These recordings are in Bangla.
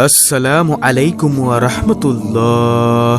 আসসালামু আলাইকুম ওয়া রাহমাতুল্লাহ।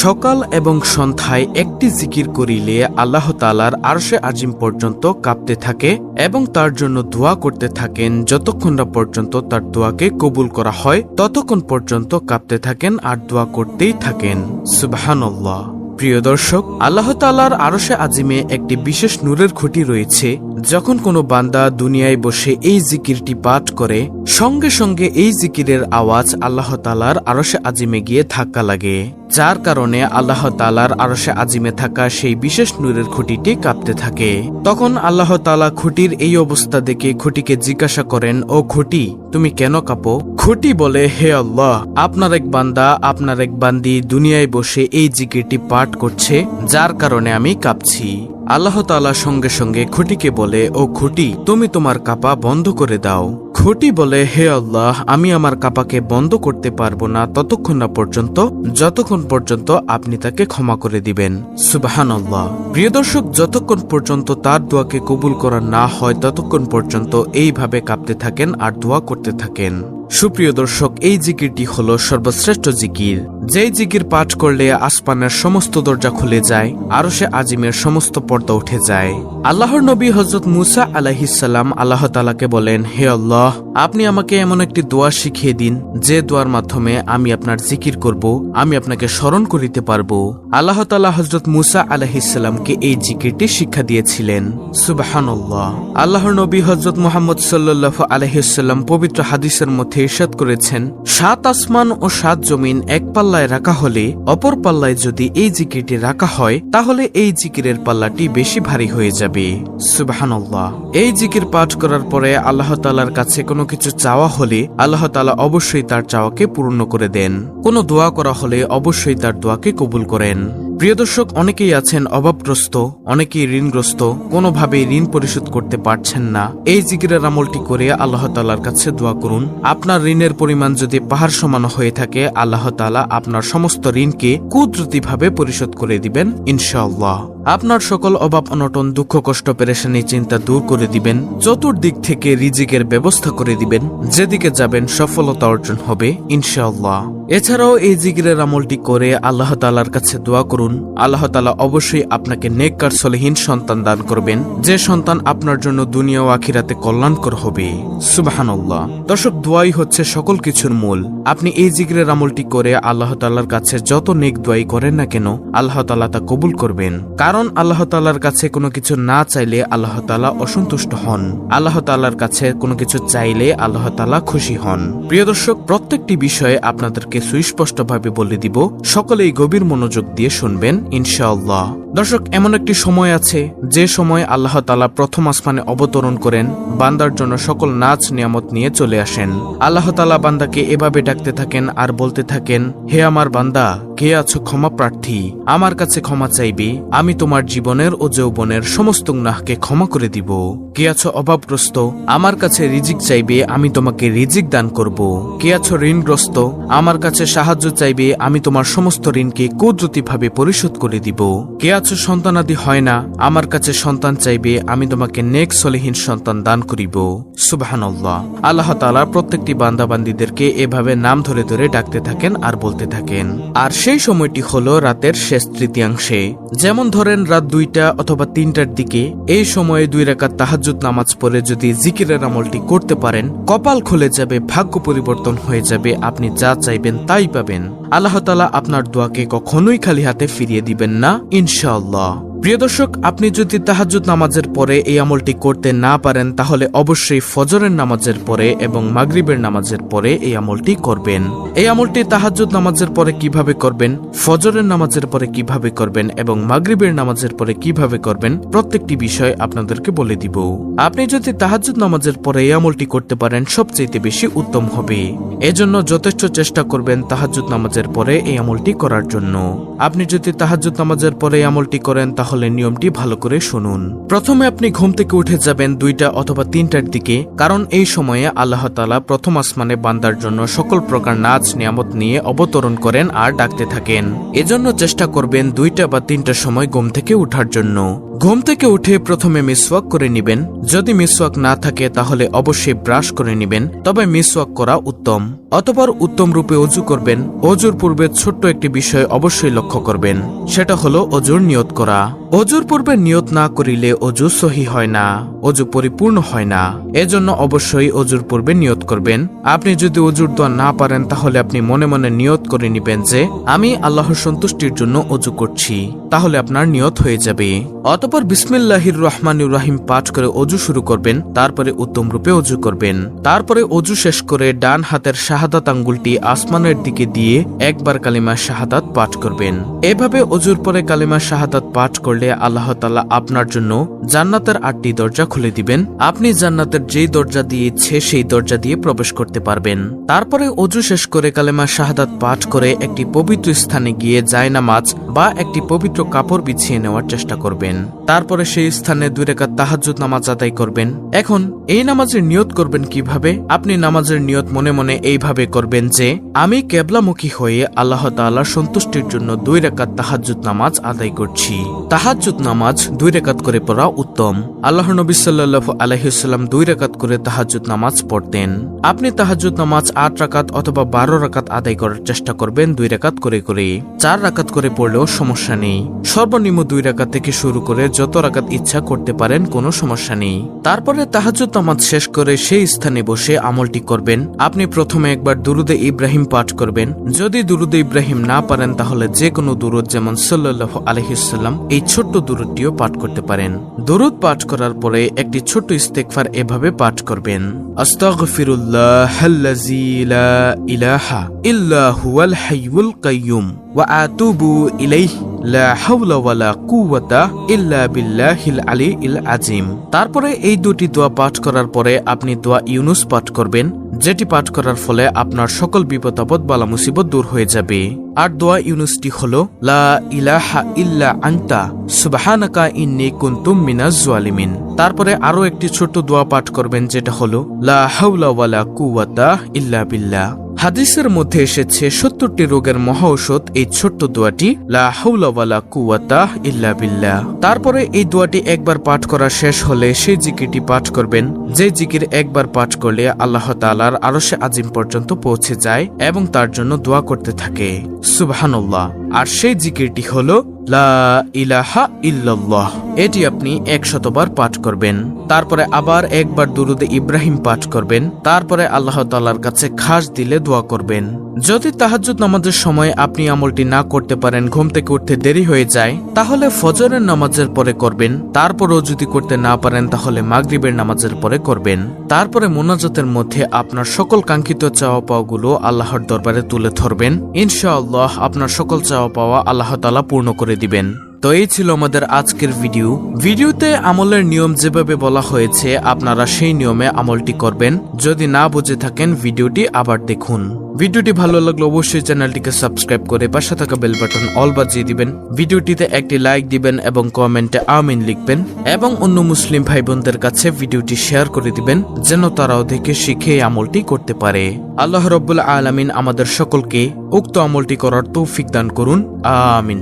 সকাল এবং সন্ধ্যায় একটি জিকির করিলে আল্লাহ তাআলার আরশে আজিম পর্যন্ত কাঁপতে থাকে এবং তার জন্য দোয়া করতে থাকেন। যতক্ষণ না পর্যন্ত তার দোয়াকে কবুল করা হয় ততক্ষণ পর্যন্ত কাঁপতে থাকেন আর দোয়া করতেই থাকেন। সুবহানাল্লাহ। প্রিয় দর্শক, আল্লাহ তাআলার আরশে আজিমে একটি বিশেষ নূরের খুঁটি রয়েছে। যখন কোনো বান্দা দুনিয়ায় বসে এই জিকিরটি পাঠ করে, সঙ্গে সঙ্গে এই জিকিরের আওয়াজ আল্লাহ তাআলার আরশে আজিমে গিয়ে ধাক্কা লাগে, যার কারণে আল্লাহ তাআলার আরশে আজিমে থাকা সেই বিশেষ নূরের খুঁটিটি কাঁপতে থাকে। তখন আল্লাহ তাআলা খুঁটির এই অবস্থা দেখে খুঁটিকে জিজ্ঞাসা করেন, ও খুঁটি, তুমি কেন কাঁপো? খুঁটি বলে, হে আল্লাহ, আপনার এক বান্দা, আপনার এক বান্দি দুনিয়ায় বসে এই জিকিরটি পাঠ করছে, যার কারণে আমি কাঁপছি। আল্লাহ তাআলা সঙ্গে সঙ্গে খুঁটিকে বলে, ও খুঁটি, তুমি তোমার কাঁপা বন্ধ করে দাও। খুঁটি বলে, হে আল্লাহ, আমি আমার কাঁপাকে বন্ধ করতে পারবো না ততক্ষণ না পর্যন্ত যতক্ষণ পর্যন্ত আপনি তাকে ক্ষমা করে দিবেন। সুবহানাল্লাহ। প্রিয় দর্শক, যতক্ষণ পর্যন্ত তার দোয়াকে কবুল করা না হয় ততক্ষণ পর্যন্ত এইভাবে কাঁপতে থাকেন আর দোয়া করতে থাকেন। সুপ্রিয় দর্শক, এই জিকিরটি হলো সর্বশ্রেষ্ঠ জিকির। যেই জিকির পাঠ করলে আসমানের সমস্ত দরজা খুলে যায়, আরশে আজিমের সমস্ত পর্দা উঠে যায়। আল্লাহর নবী হযরত মুসা আলাইহিস সালাম আল্লাহ তাআলাকে বলেন, হে আল্লাহ, আপনি আমাকে এমন একটি দোয়া শিখিয়ে দিন যে দোয়ার মাধ্যমে আমি আপনার জিকির করব, আমি আপনাকে স্মরণ করিতে পারবো। আল্লাহ তাআলা হযরত মুসা আলাইহিস সালামকে এই জিকিরটি শিক্ষা দিয়েছিলেন। সুবহানাল্লাহ। আল্লাহর নবী হযরত মুহাম্মদ সাল্লাল্লাহু আলাইহি ওয়াসাল্লাম পবিত্র হাদিসের মধ্যে ইরশাদ করেছেন, ৭ আসমান ও ৭ জমিন এক পাল্লায় রাখা হলে অপর পাল্লায় যদি এই জিকিরটি রাখা হয় তাহলে এই জিকিরের পাল্লাটি বেশি ভারী হয়ে যাবে। সুবহানাল্লাহ। এই জিকির পাঠ করার পরে আল্লাহ তাআলার কাছে কোনো কিছু চাওয়া হলে আল্লাহ তাআলা অবশ্যই তার চাওয়াকে পূর্ণ করে দেন। কোনো দোয়া করা হলে অবশ্যই তার দোয়াকে কবুল করেন। প্রিয় দর্শক, অনেকেই আছেন অভাবগ্রস্ত, অনেকেই ঋণগ্রস্ত, কোনোভাবেই ঋণ পরিশোধ করতে পারছেন না। এই জিকিরের আমলটি করে আল্লাহ তাআলার কাছে দোয়া করুন। আপনার ঋণের পরিমাণ যদি পাহাড় সমান হয়ে থাকে, আল্লাহ তাআলা আপনার সমস্ত ঋণকে কুদরতিভাবে পরিশোধ করে দিবেন ইনশাআল্লাহ। আপনার সকল অভাব অনটন, দুঃখ কষ্ট, পেরেশানি, চিন্তা দূর করে দিবেন। চতুর্দিক থেকে রিজিকের ব্যবস্থা করে দিবেন। যেদিকে যাবেন সফলতা অর্জন হবে ইনশাআল্লাহ। এছাড়াও এই জিকিরের আমলটি করে আল্লাহ তাআলার কাছে দোয়া করুন। আল্লাহ তাআলা অবশ্যই আপনাকে নেককার সলিহিন সন্তান দান করবেন, যে সন্তান আপনার জন্য দুনিয়া ও আখিরাতে কল্যাণকর হবে। সুবহানাল্লাহ। দর্শক, দোয়াই হচ্ছে সকল কিছুর মূল। আপনি এই জিকিরের আমলটি করে আল্লাহ তাআলার কাছে যত নেক দোয়াই করেন না কেন, আল্লাহ তাআলা তা কবুল করবেন। কারণ আল্লাহ তাআলার কাছে কোনো কিছু না চাইলে আল্লাহ তাআলা অসন্তুষ্ট হন। আল্লাহ তাআলার কাছে কোনো কিছু চাইলে আল্লাহ তাআলা খুশি হন। প্রিয় দর্শক, প্রত্যেকটি বিষয়ে আপনাদেরকে সুস্পষ্টভাবে বলে দিব, সকলেই গভীর মনোযোগ দিয়ে শুনবেন ইনশাআল্লাহ। দর্শক, এমন একটি সময় আছে যে সময় আল্লাহ তাআলা প্রথম আসমানে অবতরণ করেন, বান্দার জন্য সকল নাজ নিয়ামত নিয়ে চলে আসেন। আল্লাহ তাআলা বান্দাকে এভাবে ডাকতে থাকেন আর বলতে থাকেন, হে আমার বান্দা, কে আছো ক্ষমা প্রার্থী, আমার কাছে ক্ষমা চাইবে, আমি তোমার জীবনের ও যৌবনের সমস্ত গুনাহকে ক্ষমা করে দিব। কে আছো অভাবগ্রস্ত, আমার কাছে রিজিক চাইবে, আমি তোমাকে রিজিক দান করব। কে আছো ঋণগ্রস্ত, আমার কাছে সাহায্য চাইবে, আমি তোমার সমস্ত ঋণকে কুদরতিভাবে পরিশোধ করে দিব। কে আছো সন্তানাদি হয় না, আমার কাছে সন্তান চাইবে, আমি তোমাকে নেক সলিহিন সন্তান দান করিব। সুবহানাল্লাহ। আল্লাহ তাআলা প্রত্যেকটি বান্দাবান্দীদেরকে এভাবে নাম ধরে ধরে ডাকতে থাকেন আর বলতে থাকেন। আর সেই সময়টি হলো রাতের শেষ তৃতীয়াংশে। যেমন ধরেন রাত 2টা অথবা 3টার দিকে, এই সময়ে 2 রাকাত তাহাজ্জুদ নামাজ পড়ে যদি জিকিরের আমলটি করতে পারেন, কপাল খুলে যাবে, ভাগ্য পরিবর্তন হয়ে যাবে, আপনি যা চাইবেন তাই পাবেন। আল্লাহ তাআলা আপনার দোয়াকে কখনোই খালি হাতে ফিরিয়ে দিবেন না ইনশাআল্লাহ। প্রিয় দর্শক, আপনি যদি তাহাজ্জুদ নামাজের পরে এই আমলটি করতে না পারেন তাহলে অবশ্যই ফজরের নামাজের পরে এবং মাগরিবের নামাজের পরে এই আমলটি করবেন। এই আমলটি তাহাজ্জুদ নামাজের পরে কিভাবে করবেন, ফজরের নামাজের পরে কিভাবে করবেন এবং মাগরিবের নামাজের পরে কিভাবে করবেন, প্রত্যেকটি বিষয় আপনাদেরকে বলে দিব। আপনি যদি তাহাজ্জুদ নামাজের পরে এই আমলটি করতে পারেন সবচেয়ে বেশি উত্তম হবে। এজন্য যথেষ্ট চেষ্টা করবেন তাহাজ্জুদ নামাজের পরে এই আমলটি করার জন্য। আপনি যদি তাহাজ্জুদ নামাজের পরে এই আমলটি করেন তাহলে নিয়মটি ভালো করে শুনুন। প্রথমে আপনি ঘুম থেকে উঠে যাবেন 2টা অথবা 3টার দিকে, কারণ এই সময়ে আল্লাহ তাআলা প্রথম আসমানে বান্দার জন্য সকল প্রকার নাজ নিয়ামত নিয়ে অবতরণ করেন আর ডাকতে থাকেন। এজন্য চেষ্টা করবেন 2টা বা 3টার সময় ঘুম থেকে উঠার জন্য। ঘুম থেকে উঠে প্রথমে মিসওয়াক করে নিবেন। যদি মিসওয়াক না থাকে তাহলে অবশ্যই ব্রাশ করে নিবেন, তবে মিসওয়াক করা উত্তম। অতঃপর উত্তম রূপে অজু করবেন। অজুর পূর্বে ছোট্ট একটি বিষয় অবশ্যই লক্ষ্য করবেন, সেটা হলো অজুর নিয়ত করা। অজুর পূর্বে নিয়ত না করিলে অজু সহি হয় না, অজু পরিপূর্ণ হয় না। এজন্য অবশ্যই অজুর পূর্বে নিয়ত করবেন। আপনি যদি অজুর দোয়া না পারেন তাহলে আপনি মনে মনে নিয়ত করে নিবেন যে আমি আল্লাহর সন্তুষ্টির জন্য অজু করছি, তাহলে আপনার নিয়ত হয়ে যাবে। অতঃপর বিসমিল্লাহির রহমানির রহিম পাঠ করে অজু শুরু করবেন। তারপরে উত্তম রূপে অজু করবেন। তারপরে অজু শেষ করে ডান হাতের শাহাদাত আঙ্গুলটি আসমানের দিকে দিয়ে একবার কালিমা শাহাদাত পাঠ করবেন। এভাবে অজুর পরে কালিমা শাহাদাত পাঠ করলে আল্লাহ তাআলা আপনার জন্য জান্নাতের 8টি দরজা খুলে দিবেন। আপনি জান্নাতের যেই দরজা দিয়ে ইচ্ছে সেই দরজা দিয়ে প্রবেশ করতে পারবেন। তারপরে অজু শেষ করে কালিমা শাহাদাত পাঠ করে একটি পবিত্র স্থানে গিয়ে জায়নামাজ বা একটি পবিত্র কাপড় বিছিয়ে নেওয়ার চেষ্টা করবেন। তারপরে সেই স্থানে 2 রাকাত তাহাজ্জুদ নামাজ আদায় করবেন। এখন এই নামাজের নিয়ত করবেন কিভাবে? আপনি নামাজের নিয়ত মনে মনে এইভাবে করবেন যে আমি কিবলামুখী হয়ে আল্লাহ তাআলার সন্তুষ্টির জন্য 2 রাকাত তাহাজ্জুদ নামাজ আদায় করছি। তাহাজ্জুদ নামাজ 2 রাকাত করে পড়া উত্তম। আল্লাহর নবী সাল্লাল্লাহু আলাইহি ওয়াসাল্লাম 2 রাকাত করে তাহাজ্জুদ নামাজ পড়তেন। আপনি তাহাজ্জুদ নামাজ 8 রাকাত অথবা 12 রাকাত আদায় করার চেষ্টা করবেন 2 রাকাত করে করে। 4 রাকাত করে পড়লেও সমস্যা নেই। সর্বনিম্ন 2 রাকাত থেকে শুরু করে যত রাকাত ইচ্ছা করতে পারেন, কোনো সমস্যা নেই। তারপরে তাহাজ্জুদ নামাজ শেষ করে সেই স্থানে বসে আমলটি করবেন। আপনি প্রথমে একবার দুরুদে ইব্রাহিম পাঠ করবেন। যদি দুরুদে ইব্রাহিম না পারেন তাহলে যে কোনো দুরুদ, যেমন সাল্লাল্লাহু আলাইহি ওয়াসাল্লাম, এই ছোট্ট দুরুদটিও পাঠ করতে পারেন। দুরুদ পাঠ করার পরে একটি ছোট্ট ইস্তেগফার এভাবে পাঠ করবেন। আস্তাগফিরুল্লাহাল্লাযী লা ইলাহা ইল্লা হুয়াল হাইয়ুল কাইয়্যুম ওয়া আতুবু ইলাইহি লা হাওলা ওয়ালা কুওয়াতা ইল্লা বিল্লাহিল আলিয়্যিল আযীম। তারপরে এই দুটি দোয়া পাঠ করার পরে আপনি দোয়া ইউনুস পাঠ করবেন, যেটি পাঠ করার ফলে আপনার সকল বিপদ আপদ বালা মুসিবত দূর হয়ে যাবে। আর দোয়া ইউনুসটি হলো লা ইলাহা ইল্লা আনতা সুবহানাকা ইন্নী কুনতু মিনাজ জালিমিন। তারপরে আরো একটি ছোট্ট দোয়া পাঠ করবেন, যেটা হলো লা হাওলা ওয়ালা কুওয়াতা ইল্লা বিল্লাহ। হাদিসের মধ্যে এসেছে 70টি রোগের মহা ঔষধ এই ছোট্ট দোয়াটি, লা হাওলা ওয়ালা কুওয়াতা ইল্লা বিল্লাহ। তারপরে এই দোয়াটি একবার পাঠ করা শেষ হলে সেই জিকিরটি পাঠ করবেন, যে জিকির একবার পাঠ করলে আল্লাহ তাআলার আরশে আজিম পর্যন্ত পৌঁছে যায় এবং তার জন্য দোয়া করতে থাকে। সুবহানাল্লাহ। আর সেই জিকিরটি হলো লা ইলাহা ইল্লাল্লাহ। এটি আপনি 100 বার পাঠ করবেন। তারপরে আবার একবার দুরুদে ইব্রাহিম পাঠ করবেন। তারপরে আল্লাহ তাআলার কাছে খাস দিলে দোয়া করবেন। যদি তাহাজ্জুদ নামাজের সময় আপনি আমলটি না করতে পারেন, ঘুম থেকে উঠতে দেরি হয়ে যায়, তাহলে ফজরের নামাজের পরে করবেন। তারপরেও যদি করতে না পারেন তাহলে মাগরিবের নামাজের পরে করবেন। তারপরে মোনাজাতের মধ্যে আপনার সকল কাঙ্ক্ষিত চাওয়া পাওয়াগুলো আল্লাহর দরবারে তুলে ধরবেন। ইনশাআল্লাহ আপনার সকল চাওয়া পাওয়া আল্লাহ তাআলা পূর্ণ করে দিবেন। তো এই ছিল আমাদের আজকের ভিডিওতে আমলের নিয়ম যেভাবে বলা হয়েছে আপনারা সেই নিয়মে আমলটি করবেন। যদি না বুঝে থাকেন ভিডিওটি আবার দেখুন। ভিডিওটি ভালো লাগলে অবশ্যই চ্যানেলটিকে সাবস্ক্রাইব করে পাশে থাকা বেল বাটন অল বাজিয়ে দিবেন। ভিডিওটিতে একটি লাইক দিবেন এবং কমেন্টে আমিন লিখবেন এবং অন্য মুসলিম ভাই বোনদের কাছে ভিডিওটি শেয়ার করে দিবেন, যেন তারাও দেখে শিখে এই আমলটি করতে পারে। আল্লাহ রাব্বুল আলামিন আমাদের সকলকে উক্ত আমলটি করার তৌফিক দান করুন। আমিন।